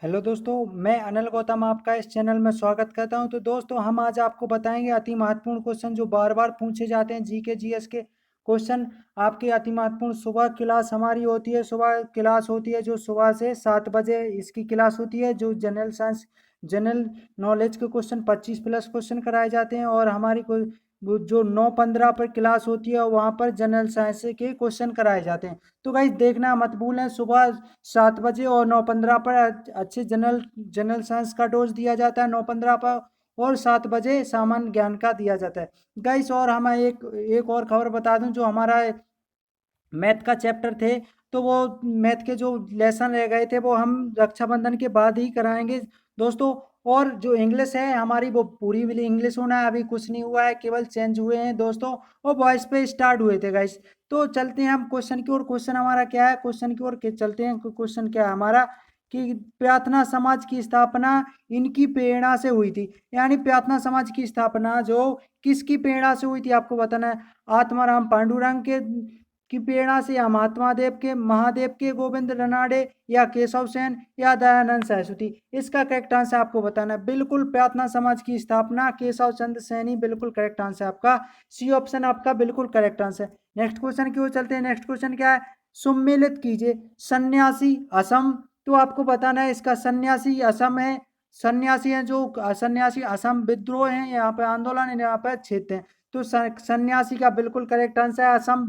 Hello दोस्तों, मैं अनिल गौतम आपका इस चैनल में स्वागत करता हूं। तो दोस्तों, हम आज आपको बताएंगे अति महत्वपूर्ण क्वेश्चन जो बार बार पूछे जाते हैं, जीके जीएस के क्वेश्चन। आपकी अति महत्वपूर्ण सुबह क्लास हमारी होती है, सुबह क्लास होती है जो सुबह से 7 बजे इसकी क्लास होती है, जो जनरल साइंस जनरल नॉलेज के क्वेश्चन 25+ क्वेश्चन कराए जाते हैं। और हमारी वो जो 9:15 पर क्लास होती है वहाँ पर जनरल साइंस के क्वेश्चन कराए जाते हैं। तो गाइस देखना मत भूलें, सुबह 7 बजे और 9:15 पर अच्छे जनरल जनरल साइंस का डोज दिया जाता है 9:15 पर, और 7 बजे सामान्य ज्ञान का दिया जाता है गाइस। और हम एक एक और खबर बता दूं, जो हमारा मैथ का चैप्टर थे, तो वो मैथ के जो लेसन रह गए थे वो हम रक्षाबंधन के बाद ही कराएंगे दोस्तों। और जो इंग्लिश है हमारी, वो पूरी वाली इंग्लिश होना है, अभी कुछ नहीं हुआ है, केवल चेंज हुए हैं दोस्तों, और वॉइस पे स्टार्ट हुए थे गाइस। तो चलते हैं हम क्वेश्चन की ओर। क्वेश्चन हमारा क्या है, क्वेश्चन की ओर चलते हैं। क्वेश्चन क्या है हमारा कि प्रार्थना समाज की स्थापना इनकी प्रेरणा से हुई थी। यानी प्रार्थना समाज की स्थापना जो किसकी प्रेरणा से हुई थी आपको बताना है। आत्माराम पांडुरंग के की प्रेरणा से, या महादेव के गोविंद रनाडे, या केशव सेन, या दयानंद सरस्वती। इसका करेक्ट आंसर आपको बताना है। बिल्कुल प्रार्थना समाज की स्थापना केशव चंद्र सैनी, बिल्कुल करेक्ट आंसर आपका सी ऑप्शन आपका बिल्कुल करेक्ट आंसर। नेक्स्ट क्वेश्चन की ओर चलते हैं। नेक्स्ट क्वेश्चन क्या है, सुम्मिलित कीजिए सन्यासी असम। तो आपको बताना है इसका सन्यासी असम है, सन्यासी है जो सन्यासी असम विद्रोह है, यहाँ पे आंदोलन है, यहाँ पे क्षेत्र है। तो सन्यासी का बिल्कुल करेक्ट आंसर है असम।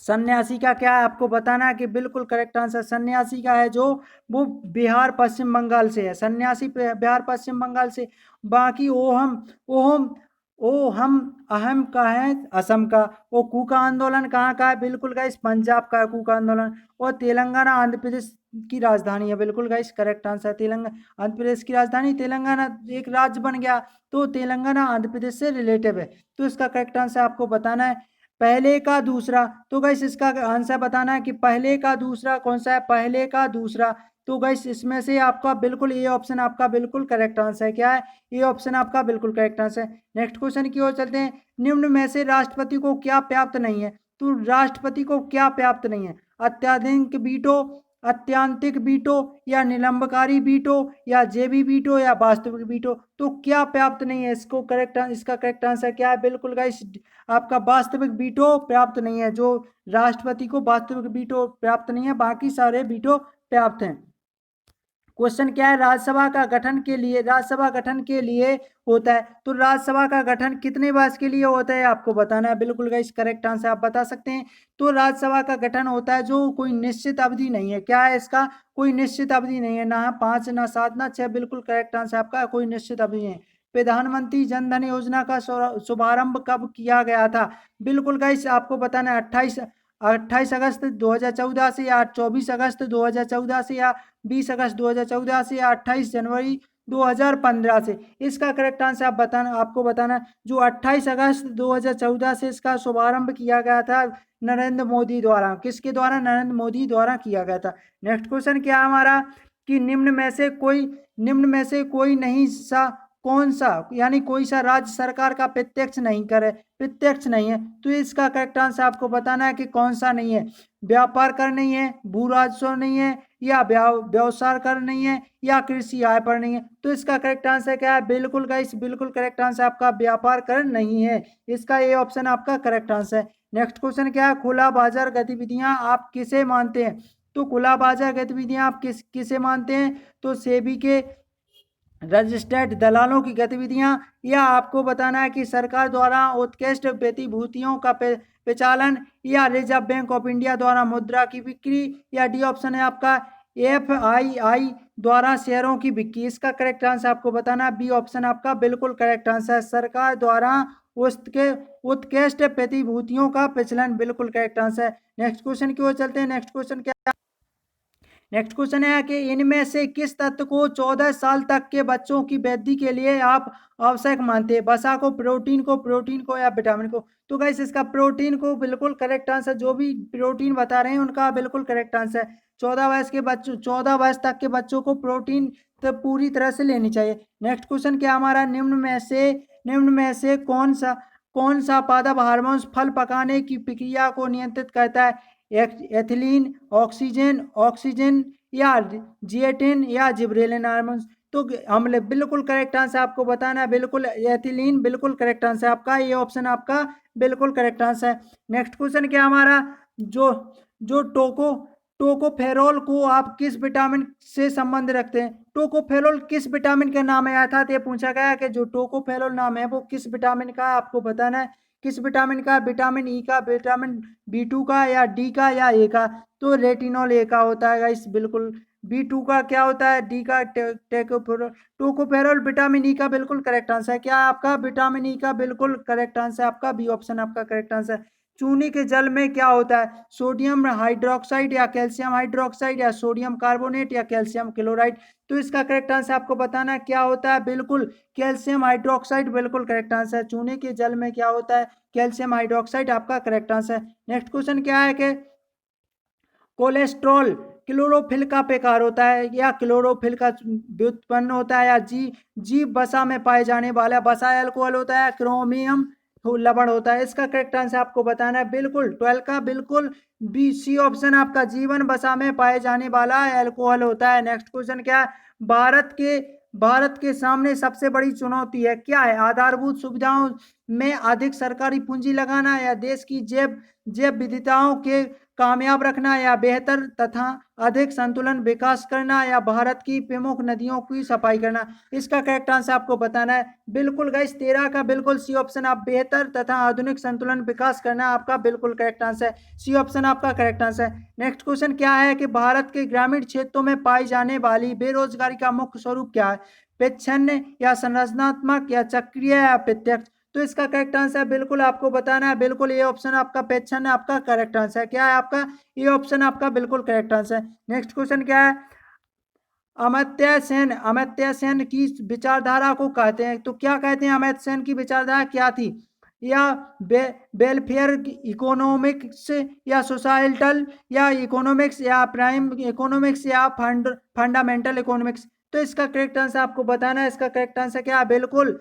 सन्यासी का क्या है आपको बताना है कि बिल्कुल करेक्ट आंसर सन्यासी का है जो वो बिहार पश्चिम बंगाल से है। सन्यासी बिहार पश्चिम बंगाल से। बाकी ओहम ओहम ओहम अहम का है असम का। वो कूका आंदोलन कहाँ का है, बिल्कुल गाइस पंजाब का है कूका आंदोलन। और तेलंगाना आंध्र प्रदेश की राजधानी है, बिल्कुल guys correct answer Telangana Andhra Pradesh की राजधानी। तेलंगाना एक राज्य बन गया, तो तेलंगाना आंध्र प्रदेश से रिलेटिव है। तो इसका करेक्ट आंसर आपको बताना है पहले का दूसरा। तो गाइस इसका आंसर बताना है कि पहले का दूसरा कौन सा है, पहले का दूसरा। तो गाइस इसमें से आपका बिल्कुल ए ऑप्शन आपका बिल्कुल करेक्ट आंसर है। क्या है, ए ऑप्शन आपका बिल्कुल करेक्ट आंसर है। नेक्स्ट क्वेश्चन की ओर चलते हैं। निम्न में से राष्ट्रपति को क्या प्राप्त नहीं है। तो राष्ट्रपति को क्या प्राप्त नहीं है, अत्याधिक वीटो, अत्यांतिक वीटो, या निलंबकारी वीटो, या जेबी वीटो, या वास्तविक वीटो। तो क्या प्राप्त नहीं है, इसको करेक्ट इसका करेक्ट आंसर क्या है, बिल्कुल गाइस आपका वास्तविक वीटो प्राप्त नहीं है। जो राष्ट्रपति को वास्तविक वीटो प्राप्त नहीं है, बाकी सारे वीटो प्राप्त हैं। क्वेश्चन क्या है, राज्यसभा गठन के लिए होता है। तो राज्यसभा का गठन कितने वर्ष के लिए होता है आपको बताना है। बिल्कुल गाइस करेक्ट आंसर आप बता सकते हैं। तो राज्यसभा का गठन होता है जो कोई निश्चित अवधि नहीं है। क्या है इसका, कोई निश्चित अवधि नहीं है, ना 5 ना 7 ना 6, बिल्कुल करेक्ट आंसर आपका कोई निश्चित अवधि नहीं है। प्रधानमंत्री जन धन योजना का शुभारंभ कब किया गया था। बिल्कुल गाइस आपको बताना है 28 अगस्त 2014 से, या 24 अगस्त 2014 से, या 20 अगस्त 2014 से, या 28 जनवरी 2015 से। इसका करेक्ट आंसर आपको बताना है जो 28 अगस्त 2014 से इसका शुभारंभ किया गया था नरेंद्र मोदी द्वारा। किसके द्वारा, नरेंद्र मोदी द्वारा किया गया था। नेक्स्ट क्वेश्चन क्या है हमारा कि निम्न में से कोई नहीं सा कौन सा, यानी कोई सा राज्य सरकार का प्रत्यक्ष नहीं है। तो इसका करेक्ट आंसर आपको बताना है कि कौन सा नहीं है। व्यापार कर नहीं है, भू राजस्व नहीं है, या व्यवसाय कर नहीं है, या कृषि आय पर नहीं है। तो इसका करेक्ट आंसर क्या है, बिल्कुल गाइस बिल्कुल करेक्ट आंसर आपका व्यापार कर नहीं है। इसका ये ऑप्शन आपका करेक्ट आंसर है। नेक्स्ट क्वेश्चन क्या है, खुला बाजार गतिविधियां आप किसे मानते हैं। तो खुला बाजार गतिविधियां आप किसे मानते हैं। तो सेबी के रजिस्टर्ड दलालों की गतिविधियां, या आपको बताना है कि सरकार द्वारा उत्कृष्ट प्रतिभूतियों का प्रचालन, या रिजर्व बैंक ऑफ इंडिया द्वारा मुद्रा की बिक्री, या डी ऑप्शन है आपका FII द्वारा शेयरों की बिक्री। इसका करेक्ट आंसर आपको बताना है बी ऑप्शन आपका बिल्कुल करेक्ट आंसर है, सरकार द्वारा उसके उत्कृष्ट प्रतिभूतियों का प्रचलन, बिल्कुल करेक्ट आंसर है। नेक्स्ट क्वेश्चन की ओर चलते हैं। नेक्स्ट क्वेश्चन क्या, नेक्स्ट क्वेश्चन है कि इनमें से किस तत्व को 14 साल तक के बच्चों की वृद्धि के लिए आप आवश्यक मानते हैं। वसा को, प्रोटीन को, या विटामिन को। तो गाइस इसका प्रोटीन को बिल्कुल करेक्ट आंसर, जो भी प्रोटीन बता रहे हैं उनका बिल्कुल करेक्ट आंसर। 14 वर्ष तक के बच्चों को प्रोटीन तो पूरी तरह से लेनी चाहिए। नेक्स्ट क्वेश्चन क्या हमारा, निम्न में से कौन सा पादप हार्मोन्स फल पकाने की प्रक्रिया को नियंत्रित करता है। एथिलीन, ऑक्सीजन ऑक्सीजन या जिएटिन या जिब्रेलिन हार्मोन। तो अम्ल बिल्कुल करेक्ट आंसर आपको बताना है, बिल्कुल एथिलीन बिल्कुल करेक्ट आंसर आपका, ये ऑप्शन आपका बिल्कुल करेक्ट आंसर है। नेक्स्ट क्वेश्चन क्या हमारा, जो जो टोकोफेरोल को आप किस विटामिन से संबंध रखते हैं? टोकोफेरोल किस विटामिन का नाम है? अर्थात ये पूछा गया है कि जो टोकोफेरोल नाम है वो किस विटामिन का है, आपको बताना है किस विटामिन का, विटामिन ई का, विटामिन B2 का, या डी का, या ए का। तो रेटिनॉल ए का होता है गाइस, बिल्कुल। B2 का क्या होता है? डी का टोकोफेरोल विटामिन ई का बिल्कुल करेक्ट आंसर है। क्या है आपका? विटामिन ई का बिल्कुल करेक्ट आंसर आपका, बी ऑप्शन आपका करेक्ट आंसर है। चूने के जल में क्या होता है? सोडियम हाइड्रोक्साइड या कैल्शियम हाइड्रोक्साइड या सोडियम कार्बोनेट या कैल्शियम क्लोराइड। तो इसका करेक्ट आंसर आपको बताना है क्या होता है, बिल्कुल कैल्शियम हाइड्रोक्साइड बिल्कुल करेक्ट आंसर है। चूने के जल में क्या होता है? कैल्शियम हाइड्रोक्साइड आपका करेक्ट आंसर है। नेक्स्ट क्वेश्चन क्या है कि कोलेस्ट्रॉल क्लोरोफिल का प्रकार होता है, या क्लोरोफिल का व्युत्पन्न होता है, या जीव वसा में पाए जाने वाला वसा अल्कोहल होता है, क्रोमियम लवण होता है। इसका करेक्ट आंसर आपको बताना है, बिल्कुल 12 का बिल्कुल बी सी ऑप्शन आपका जीवन वसा में पाए जाने वाला अल्कोहल होता है। नेक्स्ट क्वेश्चन क्या है, भारत के सामने सबसे बड़ी चुनौती है क्या है? आधारभूत सुविधाओं में अधिक सरकारी पूंजी लगाना, या देश की जैव जैव विविधताओं के कामयाब रखना, या बेहतर तथा अधिक संतुलन विकास करना, या भारत की प्रमुख नदियों की सफाई करना। इसका करेक्ट आंसर आपको बताना है, बिल्कुल गाइस 13 का बिल्कुल सी ऑप्शन, आप बेहतर तथा आधुनिक संतुलन विकास करना आपका बिल्कुल करेक्ट आंसर है, सी ऑप्शन आपका करेक्ट आंसर है। नेक्स्ट क्वेश्चन क्या है कि भारत के ग्रामीण क्षेत्रों में पाई जाने वाली बेरोजगारी का मुख्य स्वरूप क्या है? प्रच्छन्न या संरचनात्मक या चक्रीय या प्रत्यक्ष। तो इसका करेक्ट आंसर बिल्कुल आपको बताना है, बिल्कुल ये ऑप्शन आपका पेच्छन आपका करेक्ट आंसर है। क्या है आपका? ये ऑप्शन आपका बिल्कुल करेक्ट आंसर है। नेक्स्ट क्वेश्चन क्या है, अमर्त्य सेन की विचारधारा को कहते हैं, तो क्या कहते हैं? अमर्त्य सेन की विचारधारा क्या थी? या वेलफेयर इकोनॉमिक्स, या सोसाइटल या इकोनॉमिक्स, या प्राइम इकोनॉमिक्स, या फंडामेंटल इकोनॉमिक्स। तो इसका करेक्ट आंसर आपको बताना है, इसका करेक्ट आंसर क्या है? बिल्कुल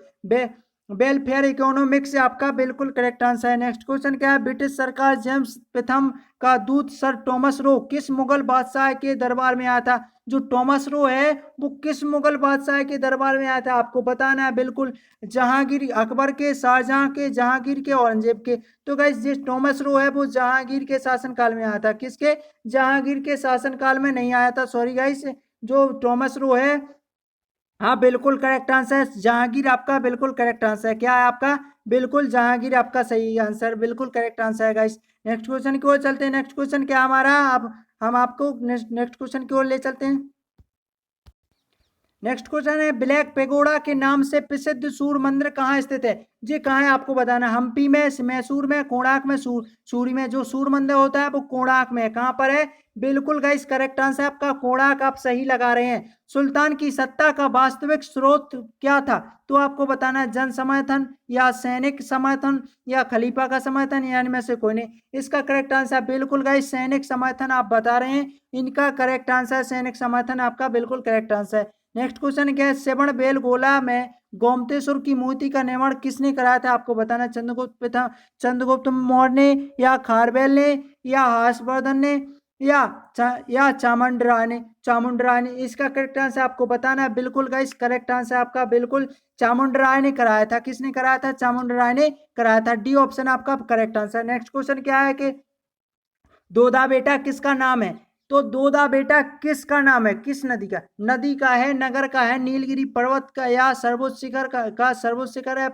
वेलफेयर इकोनॉमिक्स आपका बिल्कुल करेक्ट आंसर है। नेक्स्ट क्वेश्चन क्या है, ब्रिटिश सरकार जेम्स प्रथम का दूत सर टॉमस रो किस मुगल बादशाह के दरबार में आया था? जो टॉमस रो है वो किस मुगल बादशाह के दरबार में आया था, आपको बताना है, बिल्कुल जहांगीर, अकबर के, शाहजहां के, जहांगीर के, औरंगजेब के। तो गाइस जिस टॉमस रो है वो जहांगीर के शासनकाल में आया था, किसके? जहांगीर के शासनकाल में नहीं आया था, सॉरी गाइस। जो टॉमस रो है, हाँ बिल्कुल करेक्ट आंसर है, जहांगीर आपका बिल्कुल करेक्ट आंसर है। क्या है आपका? बिल्कुल जहांगीर आपका सही आंसर, बिल्कुल करेक्ट आंसर है गाइस। नेक्स्ट क्वेश्चन की ओर चलते हैं। नेक्स्ट क्वेश्चन क्या हमारा, अब हम आपको नेक्स्ट क्वेश्चन की ओर ले चलते हैं। नेक्स्ट क्वेश्चन है, ब्लैक पेगोडा के नाम से प्रसिद्ध सूर्य मंदिर कहाँ स्थित है? जी कहाँ है आपको बताना, हम्पी में, मैसूर में, कोणार्क में, सूरी में। जो सूर्य मंदिर होता है वो कोणार्क में है। कहाँ पर है? बिल्कुल गाइस करेक्ट आंसर आपका कोणार्क, आप सही लगा रहे हैं। सुल्तान की सत्ता का वास्तविक स्रोत क्या था? तो आपको बताना है, जन समर्थन, या सैनिक समर्थन, या खलीफा का समर्थन, या इनमें से कोई नहीं। इसका करेक्ट आंसर बिल्कुल गाइस सैनिक समर्थन आप बता रहे हैं, इनका करेक्ट आंसर सैनिक समर्थन आपका बिल्कुल करेक्ट आंसर है। नेक्स्ट क्वेश्चन क्या है, श्रवण बेलगोला में गोमतेश्वर की मूर्ति का निर्माण किसने कराया था? आपको बताना, चंद्रगुप्त मौर्य ने, या खारवेल ने, या हर्षवर्धन ने, या चामुंडराय ने। इसका करेक्ट आंसर आपको बताना है, बिल्कुल गाइस करेक्ट आंसर आपका बिल्कुल चामुंडराय ने कराया था। किसने कराया था? चामुंडराय ने कराया था, डी ऑप्शन आपका करेक्ट आंसर। नेक्स्ट क्वेश्चन क्या है कि दोदा बेटा किसका नाम है? तो दोदा बेटा किसका नाम है, किस नदी का? नदी का है, नगर का है, नीलगिरी पर्वत का, या सर्वोच्च शिखर का सर्वोच्च शिखर है,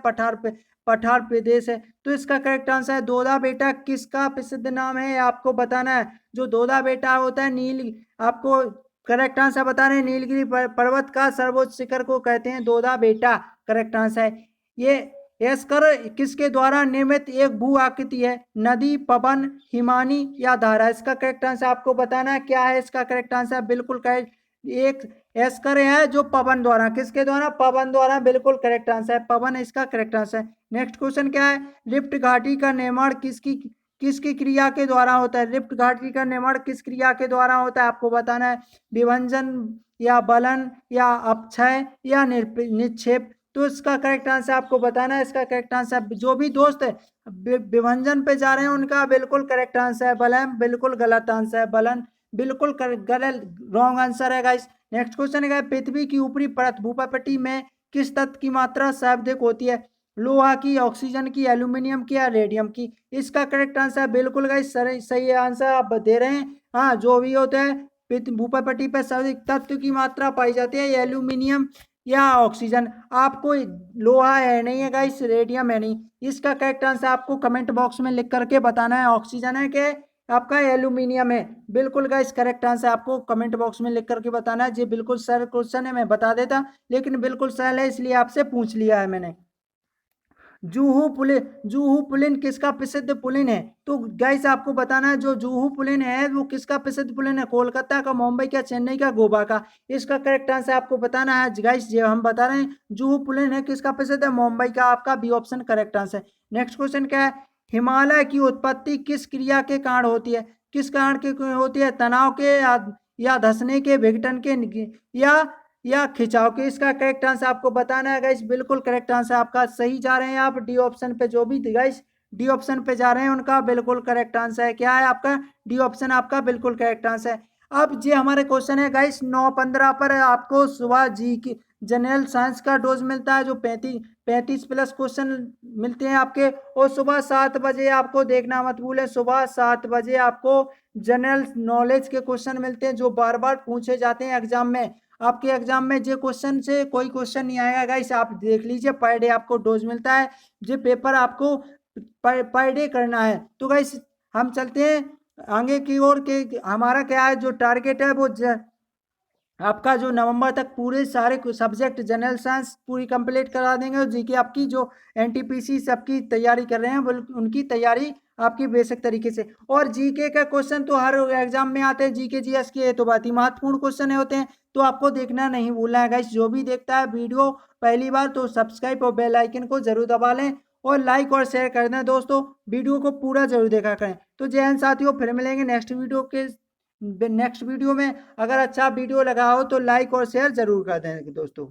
पठार प्रदेश है। तो इसका करेक्ट आंसर है, दोदा बेटा किसका प्रसिद्ध नाम है, आपको बताना है। जो दोदा बेटा होता है आपको करेक्ट आंसर बता रहे हैं, नीलगिरी पर्वत का सर्वोच्च शिखर को कहते हैं दोदा बेटा, करेक्ट आंसर है ये। एस्कर किसके द्वारा निर्मित एक भू आकृति है? नदी, पवन, हिमानी, या धारा। इसका करेक्ट आंसर आपको बताना है, क्या है इसका करेक्ट आंसर? बिल्कुल करेक्ट, एक एस्कर है जो पवन द्वारा, किसके द्वारा? पवन द्वारा, बिल्कुल करेक्ट आंसर है, पवन इसका करेक्ट आंसर है। नेक्स्ट क्वेश्चन क्या है, लिफ्ट घाटी का निर्माण किसकी किसकी क्रिया के द्वारा होता है? लिफ्ट घाटी का निर्माण किस क्रिया के द्वारा होता है, आपको बताना है। विभंजन, या बलन, या अपक्षय, या निक्षेप। तो इसका करेक्ट आंसर आपको बताना है, इसका करेक्ट आंसर, जो भी दोस्त विभंजन पे जा रहे हैं उनका बिल्कुल करेक्ट आंसर है बलन, बिल्कुल गलत आंसर है बलन। बिल्कुल गलत, रॉन्ग आंसर है गाइस। नेक्स्ट क्वेश्चन है पृथ्वी की ऊपरी परत भूपटटी में किस तत्व की मात्रा सर्वाधिक होती है? लोहा की, ऑक्सीजन की, एल्यूमिनियम की या रेडियम की? इसका करेक्ट आंसर बिल्कुल गाइस सही आंसर आप दे रहे हैं। हाँ, जो भी होता है भूपटटी पर सर्वाधिक तत्व की मात्रा पाई जाती है एल्यूमिनियम या ऑक्सीजन। आपको लोहा है नहीं है गाइस, रेडियम है नहीं। इसका करेक्ट आंसर आपको कमेंट बॉक्स में लिख करके बताना है, ऑक्सीजन है कि आपका एल्यूमिनियम है। बिल्कुल गाइस करेक्ट आंसर आपको कमेंट बॉक्स में लिख करके बताना है। जी बिल्कुल सर क्वेश्चन है, मैं बता देता लेकिन बिल्कुल सरल है इसलिए आपसे पूछ लिया है मैंने। जूहू पुलिन किसका प्रसिद्ध पुलिन है? तो गाइस आपको बताना है जो जूहू पुलिन है वो किसका प्रसिद्ध पुलिन है, कोलकाता का, मुंबई का, चेन्नई का, गोवा का? इसका करेक्ट आंसर आपको बताना है गाइस। जो हम बता रहे हैं जूहू पुलिन है किसका प्रसिद्ध है, मुंबई का। आपका B option correct answer. Next question क्या है? हिमालय की उत्पत्ति किस क्रिया के कारण होती है? किस कारण के होती है? तनाव के या धंसने के, विघटन के या खिंचाव के? इसका करेक्ट आंसर आपको बताना है गाइस। बिल्कुल करेक्ट आंसर आपका सही जा रहे हैं आप। डी ऑप्शन पे जो भी गाइस डी ऑप्शन पे जा रहे हैं उनका बिल्कुल करेक्ट आंसर है। क्या है आपका? डी ऑप्शन आपका बिल्कुल करेक्ट आंसर है। अब ये हमारे क्वेश्चन है गाइस 9:15 पर आपको सुबह जी की जनरल साइंस का डोज मिलता है, जो 35 प्लस क्वेश्चन मिलते हैं आपके। और सुबह 7 बजे आपको देखना मत भूलें, सुबह 7 बजे आपको जनरल नॉलेज के क्वेश्चन मिलते हैं जो बार बार पूछे जाते हैं एग्जाम में। आपके एग्जाम में जे क्वेश्चन से कोई क्वेश्चन नहीं आएगा गाइस, आप देख लीजिए। पर डे आपको डोज मिलता है, जो पेपर आपको पर डे करना है। तो गाइस हम चलते हैं आगे की ओर के। हमारा क्या है जो टारगेट है वो आपका जो नवंबर तक पूरे सारे सब्जेक्ट जनरल साइंस पूरी कंप्लीट करा देंगे। और जीके आपकी जो एनटीपीसी सबकी तैयारी कर रहे हैं उनकी तैयारी आपकी बेसिक तरीके से। और जीके का क्वेश्चन तो हर एग्जाम में आते हैं, जीके जीएस के तो बहुत ही महत्वपूर्ण क्वेश्चन होते हैं, तो आपको देखना नहीं भूलना है गाइस। जो भी देखता है वीडियो पहली बार तो सब्सक्राइब और बेल आइकन को जरूर दबा लें और लाइक और शेयर कर दें दोस्तों। वीडियो को पूरा जरूर देखा करें। तो जय हिंद साथियों, फिर मिलेंगे नेक्स्ट वीडियो में। अगर अच्छा वीडियो लगा हो तो लाइक और शेयर जरूर कर दें दोस्तों।